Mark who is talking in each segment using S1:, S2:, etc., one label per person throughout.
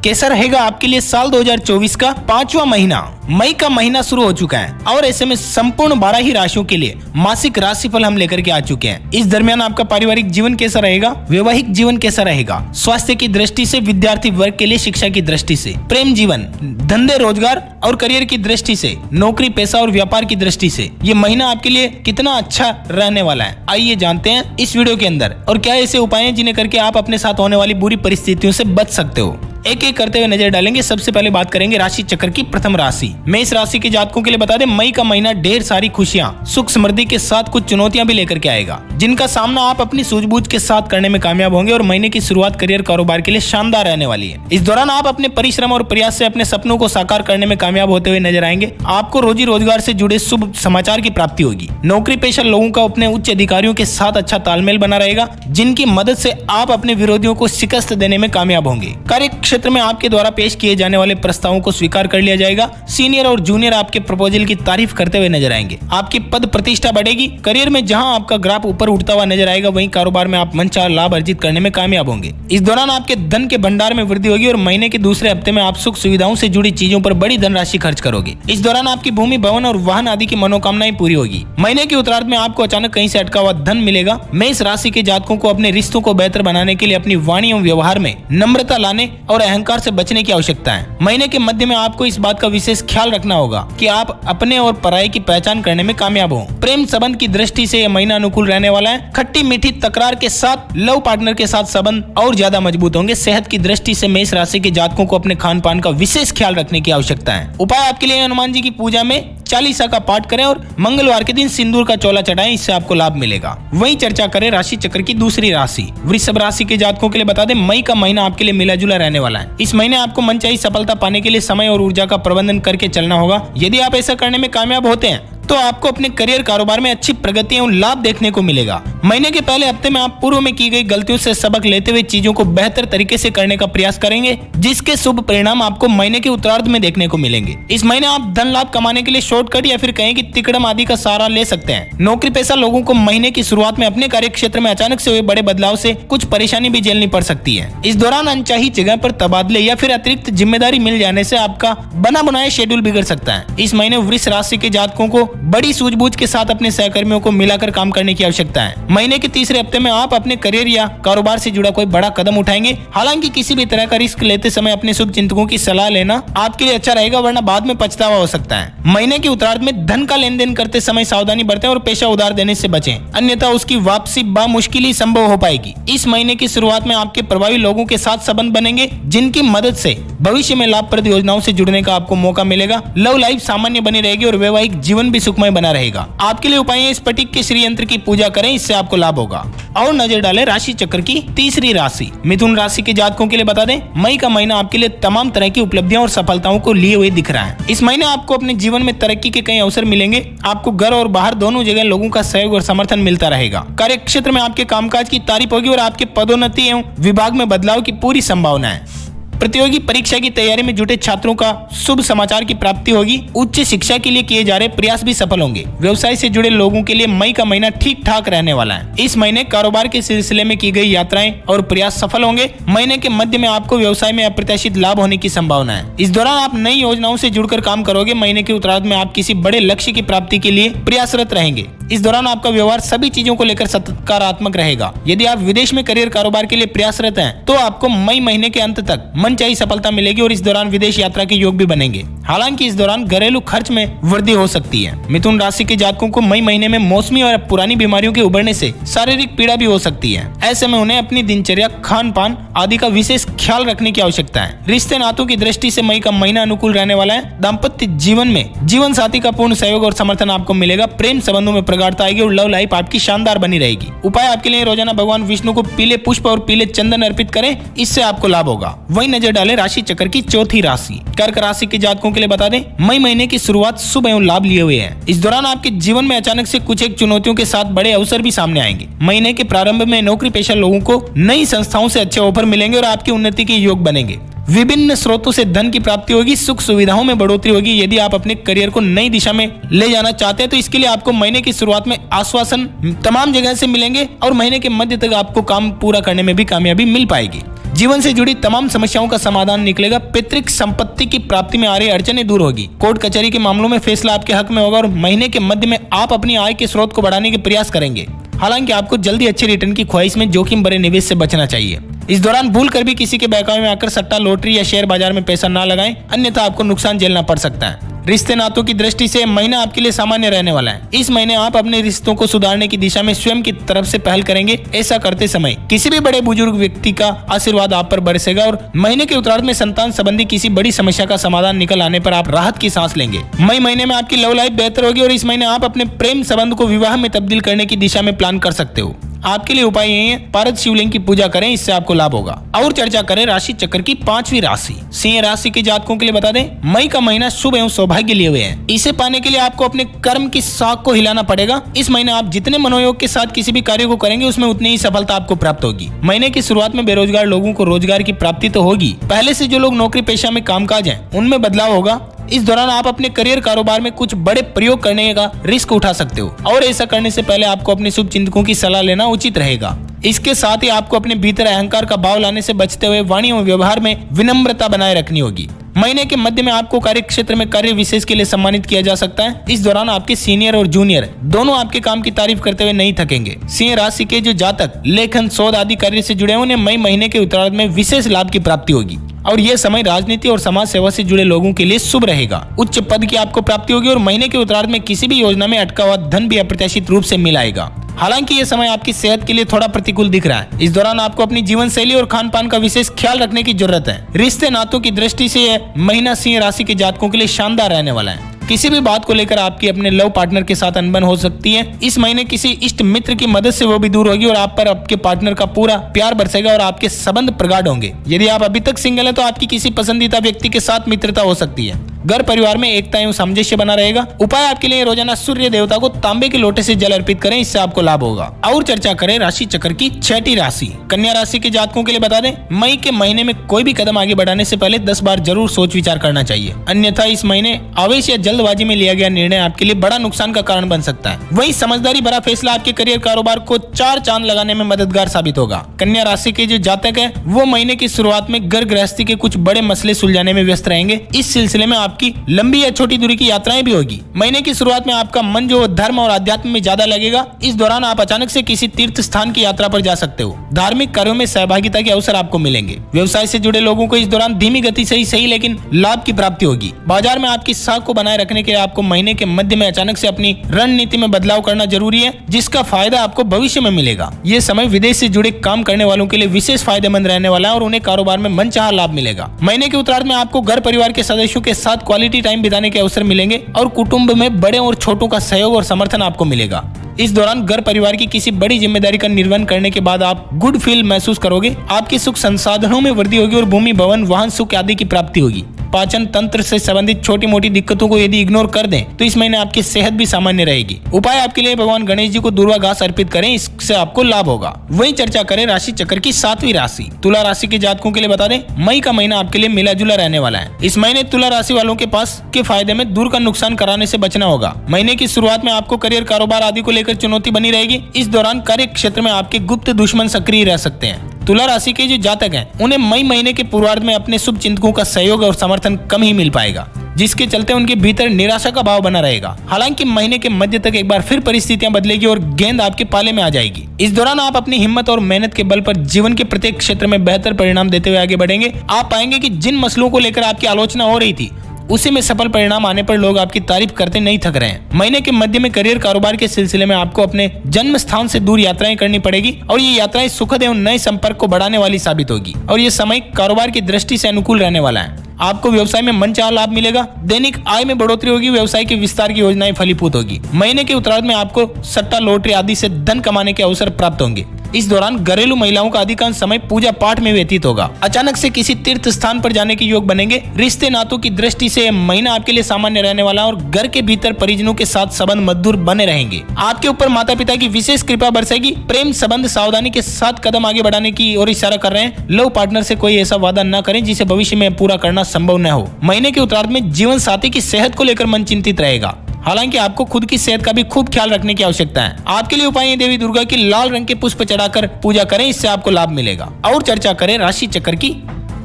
S1: कैसा रहेगा आपके लिए साल 2024 का 5वां महीना। मई का महीना शुरू हो चुका है और ऐसे में संपूर्ण 12 ही राशियों के लिए मासिक राशिफल हम लेकर के आ चुके हैं। इस दरमियान आपका पारिवारिक जीवन कैसा रहेगा, वैवाहिक जीवन कैसा रहेगा, स्वास्थ्य की दृष्टि से, विद्यार्थी वर्ग के लिए शिक्षा की दृष्टि से, प्रेम जीवन, धंधे रोजगार और करियर की दृष्टि से, नौकरी पेशा और व्यापार की दृष्टि से ये महीना आपके लिए कितना अच्छा रहने वाला है, आइए जानते हैं इस वीडियो के अंदर। और क्या ऐसे उपाय हैं जिन्हें करके आप अपने साथ होने वाली बुरी परिस्थितियों से बच सकते हो, एक एक करते हुए नजर डालेंगे। सबसे पहले बात करेंगे राशि चक्र की प्रथम राशि। मैं इस राशि के जातकों के लिए बता दें, मई का महीना ढेर सारी खुशियां, सुख समृद्धि के साथ कुछ चुनौतियां भी लेकर के आएगा, जिनका सामना आप अपनी सूझबूझ के साथ करने में कामयाब होंगे और महीने की शुरुआत करियर कारोबार के लिए शानदार रहने वाली है। इस दौरान आप अपने परिश्रम और प्रयास से अपने सपनों को साकार करने में कामयाब होते हुए नजर आएंगे। आपको रोजी रोजगार से जुड़े शुभ समाचार की प्राप्ति होगी। नौकरी पेशा लोगों का अपने उच्च अधिकारियों के साथ अच्छा तालमेल बना रहेगा, जिनकी मदद से आप अपने विरोधियों को शिकस्त देने में कामयाब होंगे। कार्य क्षेत्र में आपके द्वारा पेश किए जाने वाले प्रस्तावों को स्वीकार कर लिया जाएगा। सीनियर और जूनियर आपके प्रपोजल की तारीफ करते हुए नजर आएंगे। आपकी पद प्रतिष्ठा बढ़ेगी। करियर में जहां आपका ग्राफ ऊपर उठता हुआ नजर आएगा, वहीं कारोबार में आप मनचाहा लाभ अर्जित करने में कामयाब होंगे। इस दौरान आपके धन के भंडार में वृद्धि होगी और महीने के दूसरे हफ्ते में आप सुख सुविधाओं से जुड़ी चीजों पर बड़ी धनराशि खर्च करोगे। इस दौरान आपकी भूमि, भवन और वाहन आदि की मनोकामनाएं पूरी होगी। महीने के उत्तरार्ध में आपको अचानक कहीं से अटका हुआ धन मिलेगा। मैं इस राशि के जातकों को अपने रिश्तों को बेहतर बनाने के लिए अपनी वाणी एवं व्यवहार में नम्रता लाने और अहंकार से बचने की आवश्यकता है। महीने के मध्य में आपको इस बात का विशेष ख्याल रखना होगा कि आप अपने और पराई की पहचान करने में कामयाब हो। प्रेम संबंध की दृष्टि से यह महीना अनुकूल रहने वाला है। खट्टी मीठी तकरार के साथ लव पार्टनर के साथ संबंध और ज्यादा मजबूत होंगे। सेहत की दृष्टि से मेष राशि के जातकों को अपने खान पान का विशेष ख्याल रखने की आवश्यकता है। उपाय आपके लिए हनुमान जी की पूजा में चालीसा का पाठ करें और मंगलवार के दिन सिंदूर का चोला चढ़ाएं, इससे आपको लाभ मिलेगा। वहीं चर्चा करें राशि चक्र की दूसरी राशि वृषभ राशि के जातकों के लिए बता दें, मई का महीना आपके लिए मिला जुला रहने वाला है। इस महीने आपको मनचाही सफलता पाने के लिए समय और ऊर्जा का प्रबंधन करके चलना होगा। यदि आप ऐसा करने में कामयाब होते हैं तो आपको अपने करियर कारोबार में अच्छी प्रगति एवं लाभ देखने को मिलेगा। महीने के पहले हफ्ते में आप पूर्व में की गई गलतियों से सबक लेते हुए चीजों को बेहतर तरीके से करने का प्रयास करेंगे, जिसके शुभ परिणाम आपको महीने के उत्तरार्ध में देखने को मिलेंगे। इस महीने आप धन लाभ कमाने के लिए शॉर्टकट या फिर कहें कि तिकड़म आदि का सहारा ले सकते हैं। नौकरी पेशा लोगों को महीने की शुरुआत में अपने कार्य क्षेत्र में अचानक से हुए बड़े बदलाव से कुछ परेशानी भी झेलनी पड़ सकती है। इस दौरान अनचाही जगह पर तबादले या फिर अतिरिक्त जिम्मेदारी मिल जाने से आपका बना बनाया शेड्यूल बिगड़ सकता है। इस महीने वृष राशि के जातकों को बड़ी सूझबूझ के साथ अपने सहकर्मियों को मिलाकर काम करने की आवश्यकता है। महीने के तीसरे हफ्ते में आप अपने करियर या कारोबार से जुड़ा कोई बड़ा कदम उठाएंगे। हालांकि किसी भी तरह का रिस्क लेते समय अपने शुभ चिंतकों की सलाह लेना आपके लिए अच्छा रहेगा, वरना बाद में पछतावा हो सकता है। महीने के उत्तरार्ध में धन का लेन देन करते समय सावधानी बरतें और पैसा उधार देने से बचें, अन्यथा उसकी वापसी बामुश्किल ही संभव हो पाएगी। इस महीने की शुरुआत में आपके प्रभावी लोगों के साथ संबंध बनेंगे, जिनकी मदद से भविष्य में लाभप्रद योजनाओं से जुड़ने का आपको मौका मिलेगा। लव लाइफ सामान्य बनी रहेगी और वैवाहिक जीवन भी सुखमय बना रहेगा। आपके लिए उपाय है, स्फटिक के श्री यंत्र की पूजा करें, इससे आपको लाभ होगा। और नजर डालें राशि चक्र की तीसरी राशि मिथुन राशि के जातकों के लिए बता दें, मई का महीना आपके लिए तमाम तरह की उपलब्धियों और सफलताओं को लिए हुए दिख रहा है। इस महीने आपको अपने जीवन में तरक्की के कई अवसर मिलेंगे। आपको घर और बाहर दोनों जगह लोगों का सहयोग और समर्थन मिलता रहेगा। कार्य क्षेत्र में आपके कामकाज की तारीफ होगी और आपके पदोन्नति एवं विभाग में बदलाव की पूरी संभावना है। प्रतियोगी परीक्षा की तैयारी में जुटे छात्रों का शुभ समाचार की प्राप्ति होगी। उच्च शिक्षा के लिए किए जा रहे प्रयास भी सफल होंगे। व्यवसाय से जुड़े लोगों के लिए मई का महीना ठीक ठाक रहने वाला है। इस महीने कारोबार के सिलसिले में की गई यात्राएं और प्रयास सफल होंगे। महीने के मध्य में आपको व्यवसाय में अप्रत्याशित लाभ होने की संभावना है। इस दौरान आप नई योजनाओं से जुड़कर काम करोगे। महीने के उत्तरार्ध में आप किसी बड़े लक्ष्य की प्राप्ति के लिए प्रयासरत रहेंगे। इस दौरान आपका व्यवहार सभी चीजों को लेकर सकारात्मक रहेगा। यदि आप विदेश में करियर कारोबार के लिए प्रयासरत हैं, तो आपको मई महीने के अंत तक मनचाही सफलता मिलेगी और इस दौरान विदेश यात्रा के योग भी बनेंगे। हालांकि इस दौरान घरेलू खर्च में वृद्धि हो सकती है। मिथुन राशि के जातकों को मई महीने में मौसमी और पुरानी बीमारियों के उभरने से शारीरिक पीड़ा भी हो सकती है। ऐसे में उन्हें अपनी दिनचर्या, खान पान आदि का विशेष ख्याल रखने की आवश्यकता है। रिश्ते नातों की दृष्टि से मई का महीना अनुकूल रहने वाला है। दाम्पत्य जीवन में जीवन साथी का पूर्ण सहयोग और समर्थन आपको मिलेगा। प्रेम संबंधों में प्रगाढ़ता आएगी और लव लाइफ आपकी शानदार बनी रहेगी। उपाय आपके लिए रोजाना भगवान विष्णु को पीले पुष्प और पीले चंदन अर्पित करें, इससे आपको लाभ होगा। वहीं नजर डालें राशि चक्र की चौथी राशि कर्क राशि के जातकों के लिए बता दें, मई महीने की शुरुआत शुभ एवं लाभ लिए हुए है। इस दौरान आपके जीवन में अचानक से कुछ एक चुनौतियों के साथ बड़े अवसर भी सामने आएंगे। महीने के प्रारंभ में नौकरी पेशा लोगों को नई संस्थाओं से अच्छे ऑफर मिलेंगे और आपकी उन्नति के योग बनेंगे। विभिन्न स्रोतों से धन की प्राप्ति होगी। सुख सुविधाओं में बढ़ोतरी होगी। यदि आप अपने करियर को नई दिशा में ले जाना चाहते हैं तो इसके लिए आपको महीने की शुरुआत में आश्वासन तमाम जगह से मिलेंगे और महीने के मध्य तक आपको काम पूरा करने में भी कामयाबी मिल पाएगी। जीवन से जुड़ी तमाम समस्याओं का समाधान निकलेगा। पैतृक संपत्ति की प्राप्ति में आ रही अड़चनें दूर होगी। कोर्ट कचहरी के मामलों में फैसला आपके हक में होगा और महीने के मध्य में आप अपनी आय के स्रोत को बढ़ाने के प्रयास करेंगे। हालांकि आपको जल्दी अच्छे रिटर्न की ख्वाहिश में जोखिम भरे निवेश से बचना चाहिए। इस दौरान भूल कर भी किसी के बहकावे में आकर सट्टा, लॉटरी या शेयर बाजार में पैसा ना लगाएं, अन्यथा आपको नुकसान झेलना पड़ सकता है। रिश्ते नातों की दृष्टि से महीना आपके लिए सामान्य रहने वाला है। इस महीने आप अपने रिश्तों को सुधारने की दिशा में स्वयं की तरफ से पहल करेंगे। ऐसा करते समय किसी भी बड़े बुजुर्ग व्यक्ति का आशीर्वाद आप पर बरसेगा और महीने के उत्तरार्ध में संतान संबंधी किसी बड़ी समस्या का समाधान निकल आने पर आप राहत की सांस लेंगे। मई महीने में आपकी लव लाइफ बेहतर होगी और इस महीने आप अपने प्रेम संबंध को विवाह में तब्दील करने की दिशा में प्लान कर सकते हो। आपके लिए उपाय यही है, पारद शिवलिंग की पूजा करें, इससे आपको लाभ होगा। और चर्चा करें राशि चक्र की 5वीं राशि सिंह राशि के जातकों के लिए बता दें, मई का महीना शुभ एवं सौभाग्य लिए हुए है। इसे पाने के लिए आपको अपने कर्म की साख को हिलाना पड़ेगा। इस महीने आप जितने मनोयोग के साथ किसी भी कार्य को करेंगे उसमें उतनी ही सफलता आपको प्राप्त होगी। महीने की शुरुआत में बेरोजगार लोगों को रोजगार की प्राप्ति तो होगी। पहले से जो लोग नौकरी पेशा में कामकाज हैं उनमें बदलाव होगा। इस दौरान आप अपने करियर कारोबार में कुछ बड़े प्रयोग करने का रिस्क उठा सकते हो और ऐसा करने से पहले आपको अपने शुभ चिंतकों की सलाह लेना उचित रहेगा। इसके साथ ही आपको अपने भीतर अहंकार का भाव लाने से बचते हुए वाणी और व्यवहार में विनम्रता बनाए रखनी होगी। महीने के मध्य में आपको कार्य क्षेत्र में कार्य विशेष के लिए सम्मानित किया जा सकता है। इस दौरान आपके सीनियर और जूनियर दोनों आपके काम की तारीफ करते हुए नहीं थकेंगे। सिंह राशि के जो जातक लेखन, शोध आदि कार्य से जुड़े हैं उन्हें मई महीने के उत्तरार्ध में विशेष लाभ की प्राप्ति होगी और यह समय राजनीति और समाज सेवा से जुड़े लोगों के लिए शुभ रहेगा। उच्च पद की आपको प्राप्ति होगी और महीने के उत्तरार्ध में किसी भी योजना में अटका हुआ धन भी अप्रत्याशित रूप से मिल आएगा। हालांकि यह समय आपकी सेहत के लिए थोड़ा प्रतिकूल दिख रहा है। इस दौरान आपको अपनी जीवन शैली और खान पान का विशेष ख्याल रखने की जरूरत है। रिश्ते नातों की दृष्टि से यह महीना सिंह राशि के जातकों के लिए शानदार रहने वाला है। किसी भी बात को लेकर आपकी अपने लव पार्टनर के साथ अनबन हो सकती है। इस महीने किसी इष्ट मित्र की मदद से वो भी दूर होगी और आप पर आपके पार्टनर का पूरा प्यार बरसेगा और आपके संबंध प्रगाढ़ होंगे। यदि आप अभी तक सिंगल हैं तो आपकी किसी पसंदीदा व्यक्ति के साथ मित्रता हो सकती है। घर परिवार में एकता एवं सामंजस्य बना रहेगा। उपाय आपके लिए रोजाना सूर्य देवता को तांबे के लोटे से जल अर्पित करें, इससे आपको लाभ होगा। और चर्चा करें राशि चक्र की 6ठी राशि कन्या राशि के जातकों के लिए बता दें, मई के महीने में कोई भी कदम आगे बढ़ाने से पहले 10 बार जरूर सोच विचार करना चाहिए, अन्यथा इस महीने आवेश या जल्दबाजी में लिया गया निर्णय आपके लिए बड़ा नुकसान का कारण बन सकता है। वहीं समझदारी भरा फैसला आपके करियर कारोबार को 4 चांद लगाने में मददगार साबित होगा। कन्या राशि के जो जातक है वो महीने की शुरुआत में घर गृहस्थी के कुछ बड़े मसले सुलझाने में व्यस्त रहेंगे। इस सिलसिले में आपकी लंबी या छोटी दूरी की यात्राएं भी होगी। महीने की शुरुआत में आपका मन जो धर्म और अध्यात्म में ज्यादा लगेगा। इस दौरान आप अचानक से किसी तीर्थ स्थान की यात्रा पर जा सकते हो। धार्मिक कार्यों में सहभागिता के अवसर आपको मिलेंगे। व्यवसाय से जुड़े लोगों को इस दौरान धीमी गति से ही सही लेकिन लाभ की प्राप्ति होगी। बाजार में आपकी साख को बनाए रखने के लिए आपको महीने के मध्य में अचानक से अपनी रणनीति में बदलाव करना जरूरी है, जिसका फायदा आपको भविष्य में मिलेगा। ये समय विदेश से जुड़े काम करने वालों के लिए विशेष फायदेमंद रहने वाला है और उन्हें कारोबार में मनचाहा लाभ मिलेगा। महीने के उत्तरार्ध में आपको घर परिवार के सदस्यों के साथ क्वालिटी टाइम बिताने के अवसर मिलेंगे और कुटुंब में बड़े और छोटों का सहयोग और समर्थन आपको मिलेगा। इस दौरान घर परिवार की किसी बड़ी जिम्मेदारी का निर्वहन करने के बाद आप गुड फील महसूस करोगे। आपके सुख संसाधनों में वृद्धि होगी और भूमि, भवन, वाहन सुख आदि की प्राप्ति होगी। पाचन तंत्र से संबंधित छोटी मोटी दिक्कतों को यदि इग्नोर कर दें तो इस महीने आपकी सेहत भी सामान्य रहेगी। उपाय आपके लिए भगवान गणेश जी को दूर्वा घास अर्पित करें, इससे आपको लाभ होगा। वहीं चर्चा करें राशि चक्र की 7वीं राशि तुला राशि के जातकों के लिए बता दें, मई का महीना आपके लिए मिला जुला रहने वाला है। इस महीने तुला राशि वालों के पास के फायदे में दूर का नुकसान कराने से बचना होगा। महीने की शुरुआत में आपको करियर, कारोबार आदि को लेकर चुनौती बनी रहेगी। इस दौरान कार्य क्षेत्र में आपके गुप्त दुश्मन सक्रिय रह सकते हैं। तुला राशि के जो जातक हैं उन्हें मई महीने के पूर्वार्ध में अपने शुभ चिंतकों का सहयोग और समर्थन कम ही मिल पाएगा, जिसके चलते उनके भीतर निराशा का भाव बना रहेगा। हालांकि महीने के मध्य तक एक बार फिर परिस्थितियां बदलेगी और गेंद आपके पाले में आ जाएगी। इस दौरान आप अपनी हिम्मत और मेहनत के बल पर जीवन के प्रत्येक क्षेत्र में बेहतर परिणाम देते हुए आगे बढ़ेंगे। आप पाएंगे कि जिन मसलों को लेकर आपकी आलोचना हो रही थी उसी में सफल परिणाम आने पर लोग आपकी तारीफ करते नहीं थक रहे हैं। महीने के मध्य में करियर, कारोबार के सिलसिले में आपको अपने जन्म स्थान से दूर यात्राएं करनी पड़ेगी और ये यात्राएं सुखद एवं नए संपर्क को बढ़ाने वाली साबित होगी और ये समय कारोबार की दृष्टि से अनुकूल रहने वाला है। आपको व्यवसाय में मनचाहा लाभ मिलेगा। दैनिक आय में बढ़ोतरी होगी। व्यवसाय के विस्तार की योजनाएं फलीभूत होगी। महीने के उत्तरार्ध में आपको सट्टा, लॉटरी आदि से धन कमाने के अवसर प्राप्त होंगे। इस दौरान घरेलू महिलाओं का अधिकांश समय पूजा पाठ में व्यतीत होगा। अचानक से किसी तीर्थ स्थान पर जाने के योग बनेंगे। रिश्ते नातों की दृष्टि से महीना आपके लिए सामान्य रहने वाला है और घर के भीतर परिजनों के साथ संबंध मधुर बने रहेंगे। आपके ऊपर माता पिता की विशेष कृपा बरसेगी। प्रेम संबंध सावधानी के साथ कदम आगे बढ़ाने की ओर इशारा कर रहे हैं। लव पार्टनर से कोई ऐसा वादा न करें जिसे भविष्य में पूरा करना संभव न हो। महीने के उत्तरार्ध में जीवन साथी की सेहत को लेकर मन चिंतित रहेगा। हालांकि आपको खुद की सेहत का भी खूब ख्याल रखने की आवश्यकता है। आपके लिए उपाय देवी दुर्गा की लाल रंग के पुष्प चढ़ाकर पूजा करें, इससे आपको लाभ मिलेगा। और चर्चा करें राशि चक्र की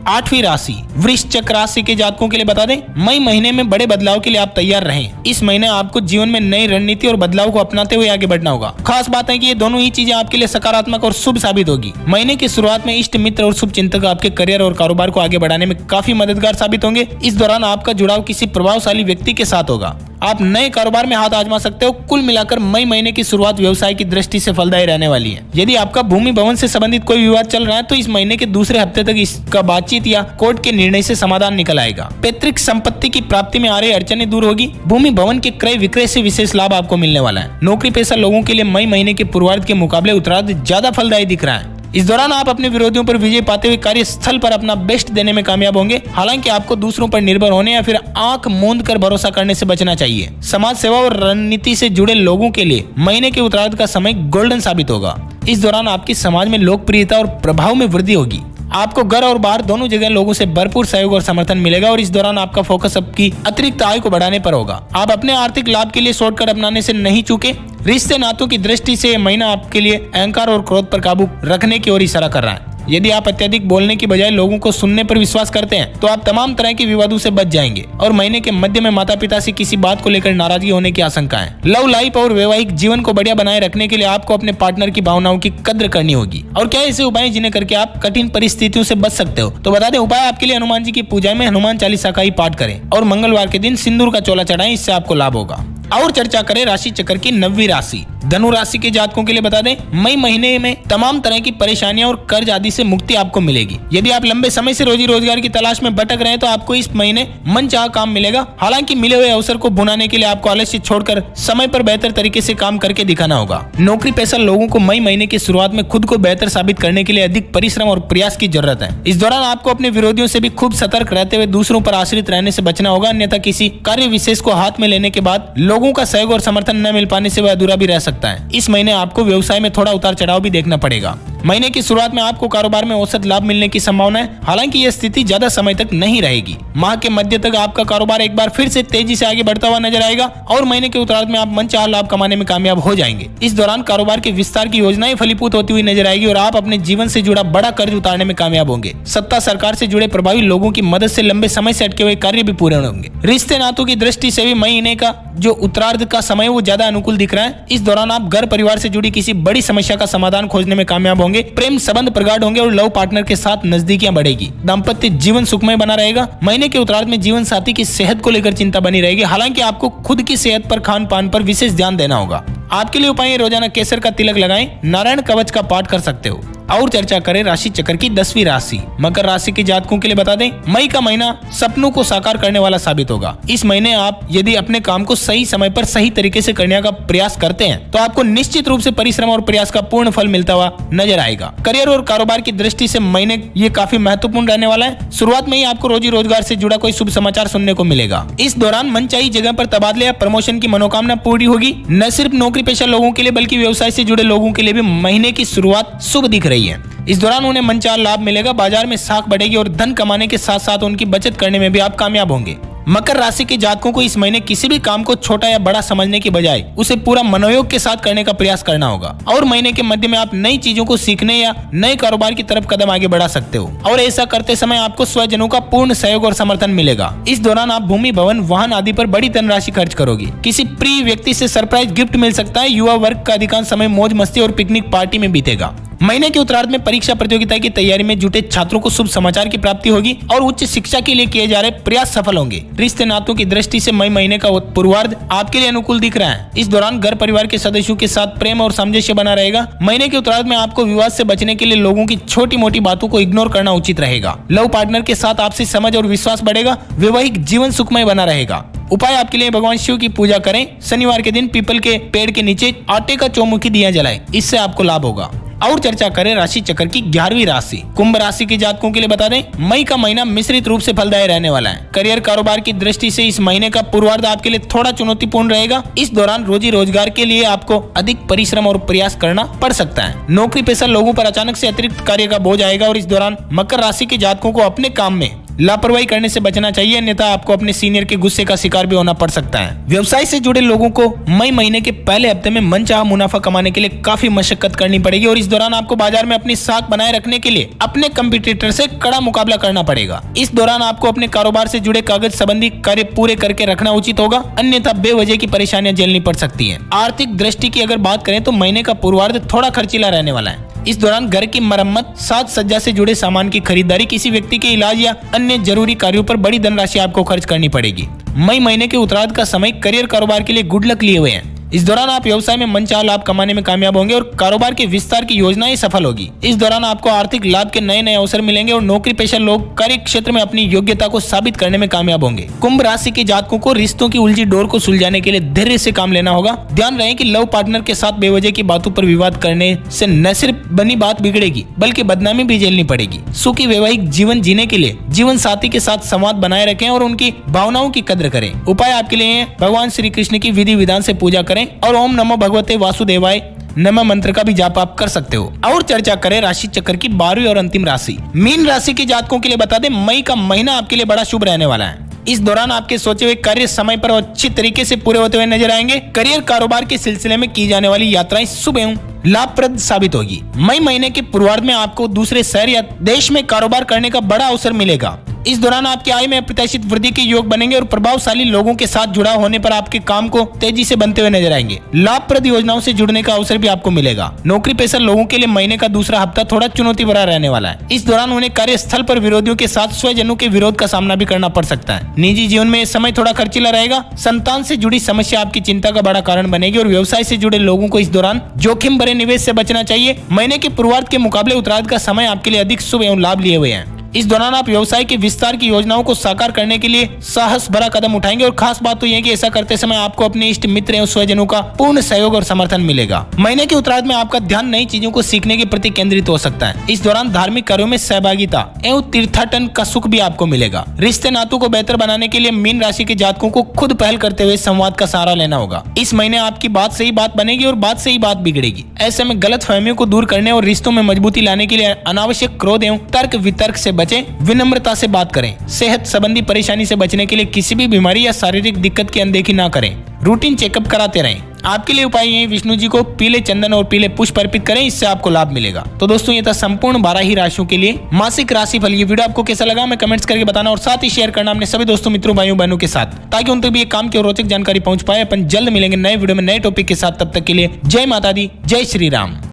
S1: 8वीं राशि वृश्चिक राशि के जातकों के लिए बता दें, मई महीने में बड़े बदलाव के लिए आप तैयार रहें। इस महीने आपको जीवन में नई रणनीति और बदलाव को अपनाते हुए आगे बढ़ना होगा। खास बात है कि ये दोनों ही चीजें आपके लिए सकारात्मक और शुभ साबित होगी। महीने की शुरुआत में इष्ट मित्र और शुभ चिंतक आपके करियर और कारोबार को आगे बढ़ाने में काफी मददगार साबित होंगे। इस दौरान आपका जुड़ाव किसी प्रभावशाली व्यक्ति के साथ होगा। आप नए कारोबार में हाथ आजमा सकते हो। कुल मिलाकर मई महीने की शुरुआत व्यवसाय की दृष्टि से फलदायी रहने वाली है। यदि आपका भूमि भवन से संबंधित कोई विवाद चल रहा है तो इस महीने के दूसरे हफ्ते तक इसका बातचीत या कोर्ट के निर्णय से समाधान निकल आएगा। पैतृक संपत्ति की प्राप्ति में आ रही अड़चनें दूर होगी। भूमि भवन के क्रय विक्रय से विशेष लाभ आपको मिलने वाला है। नौकरी पेशा लोगों के लिए मई महीने के पूर्वार्ध के मुकाबले उत्तरार्ध ज्यादा फलदायी दिख रहा है। इस दौरान आप अपने विरोधियों पर विजय पाते हुए कार्यस्थल पर अपना बेस्ट देने में कामयाब होंगे। हालांकि आपको दूसरों पर निर्भर होने या फिर आंख मूंद कर भरोसा करने से बचना चाहिए। समाज सेवा और रणनीति से जुड़े लोगों के लिए महीने के उत्तरार्ध का समय गोल्डन साबित होगा। इस दौरान आपकी समाज में लोकप्रियता और प्रभाव में वृद्धि होगी। आपको घर और बाहर दोनों जगह लोगों से भरपूर सहयोग और समर्थन मिलेगा और इस दौरान आपका फोकस आपकी अतिरिक्त आय को बढ़ाने पर होगा। आप अपने आर्थिक लाभ के लिए शॉर्टकट अपनाने से नहीं चूके। रिश्ते नातों की दृष्टि से यह महीना आपके लिए अहंकार और क्रोध पर काबू रखने की ओर इशारा कर रहा है। यदि आप अत्यधिक बोलने की बजाय लोगों को सुनने पर विश्वास करते हैं तो आप तमाम तरह के विवादों से बच जाएंगे। और महीने के मध्य में माता पिता से किसी बात को लेकर नाराजगी होने की आशंका है। लव लाइफ और वैवाहिक जीवन को बढ़िया बनाए रखने के लिए आपको अपने पार्टनर की भावनाओं की कद्र करनी होगी। और क्या ऐसे उपाय जिन्हें करके आप कठिन परिस्थितियों से बच सकते हो? तो बता दें, उपाय आपके लिए हनुमान जी की पूजा में हनुमान चालीसा का ही पाठ करें और मंगलवार के दिन सिंदूर का चोला चढ़ाएं, इससे आपको लाभ होगा। और चर्चा करें राशि चक्र की 9वीं राशि धनु राशि के जातकों के लिए बता दें, मई महीने में तमाम तरह की परेशानियां और कर्ज आदि से मुक्ति आपको मिलेगी। यदि आप लंबे समय से रोजी रोजगार की तलाश में भटक रहे हैं तो आपको इस महीने मनचाहा काम मिलेगा। हालांकि मिले हुए अवसर को भुनाने के लिए आपको आलस्य छोड़कर समय पर बेहतर तरीके से काम करके दिखाना होगा। नौकरी पेशा लोगों को मई महीने की शुरुआत में खुद को बेहतर साबित करने के लिए अधिक परिश्रम और प्रयास की जरूरत है। इस दौरान आपको अपने विरोधियों से भी खूब सतर्क रहते हुए दूसरों पर आश्रित रहने से बचना होगा, अन्यथा किसी कार्य विशेष को हाथ में लेने के बाद लोगों का सहयोग और समर्थन न मिल पाने से वह अधूरा भी रह सकता है। इस महीने आपको व्यवसाय में थोड़ा उतार चढ़ाव भी देखना पड़ेगा। महीने की शुरुआत में आपको कारोबार में औसत लाभ मिलने की संभावना है। हालांकि यह स्थिति ज्यादा समय तक नहीं रहेगी। माह के मध्य तक आपका कारोबार एक बार फिर से तेजी से आगे बढ़ता हुआ नजर आएगा और महीने के उत्तरार्ध में आप मनचाहा लाभ कमाने में कामयाब हो जाएंगे। इस दौरान कारोबार के विस्तार की योजनाएं फलीभूत होती हुई नजर आएगी और आप अपने जीवन से जुड़ा बड़ा कर्ज उतारने में कामयाब होंगे। सत्ता सरकार से जुड़े प्रभावी लोगों की मदद से लंबे समय से अटके हुए कार्य भी पूरे होंगे। रिश्ते नातों की दृष्टि से भी महीने का जो उत्तरार्ध का समय वो ज्यादा अनुकूल दिख रहा है। इस दौरान आप घर परिवार से जुड़ी किसी बड़ी समस्या का समाधान खोजने में कामयाब होंगे। प्रेम संबंध प्रगाढ़ होंगे और लव पार्टनर के साथ नजदीकियां बढ़ेगी। दाम्पत्य जीवन सुखमय बना रहेगा। महीने के उत्तरार्ध में जीवन साथी की सेहत को लेकर चिंता बनी रहेगी। हालांकि आपको खुद की सेहत पर, खान पान पर विशेष ध्यान देना होगा। आपके लिए उपाय रोजाना केसर का तिलक लगाएं, नारायण कवच का पाठ कर सकते हो। और चर्चा करें राशि चक्र की 10वीं राशि मकर राशि के जातकों के लिए बता दें, मई का महीना सपनों को साकार करने वाला साबित होगा। इस महीने आप यदि अपने काम को सही समय पर सही तरीके से करने का प्रयास करते हैं तो आपको निश्चित रूप से परिश्रम और प्रयास का पूर्ण फल मिलता हुआ नजर आएगा। करियर और कारोबार की दृष्टि से महीने ये काफी महत्वपूर्ण रहने वाला है। शुरुआत में ही आपको रोजी रोजगार से जुड़ा कोई शुभ समाचार सुनने को मिलेगा। इस दौरान मनचाही जगह पर तबादले या प्रमोशन की मनोकामना पूरी होगी। न सिर्फ नौकरी पेशा लोगों के लिए बल्कि व्यवसाय से जुड़े लोगों के लिए भी महीने की शुरुआत शुभ दिख रही है। इस दौरान उन्हें मनचाहा लाभ मिलेगा। बाजार में साख बढ़ेगी और धन कमाने के साथ साथ उनकी बचत करने में भी आप कामयाब होंगे। मकर राशि के जातकों को इस महीने किसी भी काम को छोटा या बड़ा समझने की बजाय उसे पूरा मनोयोग के साथ करने का प्रयास करना होगा। और महीने के मध्य में आप नई चीजों को सीखने या नए कारोबार की तरफ कदम आगे बढ़ा सकते हो और ऐसा करते समय आपको स्वजनों का पूर्ण सहयोग और समर्थन मिलेगा। इस दौरान आप भूमि, भवन, वाहन आदि पर बड़ी धनराशि खर्च करोगे। किसी प्रिय व्यक्ति से सरप्राइज गिफ्ट मिल सकता है। युवा वर्ग का अधिकांश समय मौज मस्ती और पिकनिक पार्टी में बीतेगा। महीने के उत्तरार्ध में परीक्षा प्रतियोगिता की तैयारी में जुटे छात्रों को शुभ समाचार की प्राप्ति होगी और उच्च शिक्षा के लिए किए जा रहे प्रयास सफल होंगे। रिश्ते नातों की दृष्टि से मई महीने का पूर्वार्ध आपके लिए अनुकूल दिख रहा है। इस दौरान घर परिवार के सदस्यों के साथ प्रेम और सामंजस्य बना रहेगा। महीने के उत्तरार्ध में आपको विवाद से बचने के लिए लोगों की छोटी मोटी बातों को इग्नोर करना उचित रहेगा। लव पार्टनर के साथ आपसी समझ और विश्वास बढ़ेगा। वैवाहिक जीवन सुखमय बना रहेगा। उपाय आपके लिए भगवान शिव की पूजा करें। शनिवार के दिन पीपल के पेड़ के नीचे आटे का चौमुखी दिया जलाएं, इससे आपको लाभ होगा। और चर्चा करें राशि चक्र की 11वीं राशि कुंभ राशि के जातकों के लिए बता दें, मई का महीना मिश्रित रूप से फलदायी रहने वाला है। करियर कारोबार की दृष्टि से इस महीने का पूर्वार्ध आपके लिए थोड़ा चुनौतीपूर्ण रहेगा। इस दौरान रोजी रोजगार के लिए आपको अधिक परिश्रम और प्रयास करना पड़ सकता है। नौकरी पेशा लोगों पर अचानक से अतिरिक्त कार्य का बोझ आएगा और इस दौरान मकर राशि के जातकों को अपने काम में लापरवाही करने से बचना चाहिए, अन्यथा आपको अपने सीनियर के गुस्से का शिकार भी होना पड़ सकता है। व्यवसाय से जुड़े लोगों को मई महीने के पहले हफ्ते में मनचाहा मुनाफा कमाने के लिए काफी मशक्कत करनी पड़ेगी और इस दौरान आपको बाजार में अपनी साख बनाए रखने के लिए अपने कंपटीटर से कड़ा मुकाबला करना पड़ेगा। इस दौरान आपको अपने कारोबार से जुड़े कागज संबंधी कार्य पूरे करके रखना उचित होगा, अन्यथा बेवजह की परेशानियां झेलनी पड़ सकती हैं। आर्थिक दृष्टि की अगर बात करें तो महीने का पूर्वार्ध थोड़ा खर्चीला रहने वाला है। इस दौरान घर की मरम्मत, साज सज्जा से जुड़े सामान की खरीदारी, किसी व्यक्ति के इलाज या अन्य जरूरी कार्यों पर बड़ी धनराशि आपको खर्च करनी पड़ेगी। मई महीने के उत्तरार्ध का समय करियर कारोबार के लिए गुड लक लिए हुए हैं। इस दौरान आप व्यवसाय में मनचाहा लाभ कमाने में कामयाब होंगे और कारोबार के विस्तार की योजनाएं सफल होगी। इस दौरान आपको आर्थिक लाभ के नए नए अवसर मिलेंगे और नौकरी पेशा लोग कार्य क्षेत्र में अपनी योग्यता को साबित करने में कामयाब होंगे। कुंभ राशि के जातकों को रिश्तों की उलझी डोर को सुलझाने के लिए धैर्य से काम लेना होगा। ध्यान रहे कि लव पार्टनर के साथ बेवजह की बातों पर विवाद करने से न सिर्फ बनी बात बिगड़ेगी बल्कि बदनामी भी झेलनी पड़ेगी। सुखी वैवाहिक जीवन जीने के लिए जीवन साथी के साथ संवाद बनाए रखें और उनकी भावनाओं की कद्र करें। उपाय आपके लिए भगवान श्री कृष्ण की विधि विधान से पूजा करें और ओम नमो भगवते वासुदेवाय नमः मंत्र का भी जाप आप कर सकते हो। और चर्चा करें राशि चक्र की 12वीं और अंतिम राशि मीन राशि के जातकों के लिए बता दें, मई का महीना आपके लिए बड़ा शुभ रहने वाला है। इस दौरान आपके सोचे हुए कार्य समय पर अच्छी तरीके से पूरे होते हुए नजर आएंगे। करियर कारोबार के सिलसिले में की जाने वाली यात्राएं शुभ एवं लाभप्रद साबित होगी। मई महीने के पूर्वार्ध में आपको दूसरे शहर या देश में कारोबार करने का बड़ा अवसर मिलेगा। इस दौरान आपकी आय में अप्रत्याशित वृद्धि के योग बनेंगे और प्रभावशाली लोगों के साथ जुड़ा होने पर आपके काम को तेजी से बनते हुए नजर आएंगे। लाभप्रद योजनाओं से जुड़ने का अवसर भी आपको मिलेगा। नौकरी पेशा लोगों के लिए महीने का दूसरा हफ्ता थोड़ा चुनौती भरा रहने वाला है। इस दौरान उन्हें कार्यस्थल पर विरोधियों के साथ स्वजनों के विरोध का सामना भी करना पड़ सकता है। निजी जीवन में समय थोड़ा खर्चीला रहेगा। संतान से जुड़ी समस्या आपकी चिंता का बड़ा कारण बनेगी और व्यवसाय से जुड़े लोगों को इस दौरान जोखिम भरे निवेश से बचना चाहिए। महीने के पूर्वार्ध के मुकाबले उत्तरार्ध का समय आपके लिए अधिक शुभ एवं लाभ लिए हुए हैं। इस दौरान आप व्यवसाय के विस्तार की योजनाओं को साकार करने के लिए साहस भरा कदम उठाएंगे और खास बात तो यह कि ऐसा करते समय आपको अपने इष्ट मित्र एवं स्वजनों का पूर्ण सहयोग और समर्थन मिलेगा। महीने के उत्तरार्ध में आपका ध्यान नई चीजों को सीखने के प्रति केंद्रित हो सकता है। इस दौरान धार्मिक कार्यों में सहभागिता एवं तीर्थाटन का सुख भी आपको मिलेगा। रिश्ते नातों को बेहतर बनाने के लिए मीन राशि के जातकों को खुद पहल करते हुए संवाद का सहारा लेना होगा। इस महीने आपकी बात सही बात बनेगी और बात सही बात बिगड़ेगी। ऐसे में गलत फहमियों को दूर करने और रिश्तों में मजबूती लाने के लिए अनावश्यक क्रोध एवं तर्क वितर्क से बचें, विनम्रता से बात करें। सेहत संबंधी परेशानी से बचने के लिए किसी भी बीमारी या शारीरिक दिक्कत की अनदेखी ना करें। रूटीन चेकअप कराते रहें। आपके लिए उपाय है विष्णु जी को पीले चंदन और पीले पुष्प अर्पित करें, इससे आपको लाभ मिलेगा। तो दोस्तों ये था संपूर्ण 12 ही राशियों के लिए मासिक राशिफल। ये वीडियो आपको कैसा लगा हमें कमेंट्स करके बताना और साथ ही शेयर करना अपने सभी दोस्तों मित्रों भाइयों बहनों के साथ, ताकि उन तक भी एक काम की और रोचक जानकारी पहुंच पाए। अपन जल्द मिलेंगे नए वीडियो में नए टॉपिक के साथ। तब तक के लिए जय माता दी, जय श्री राम।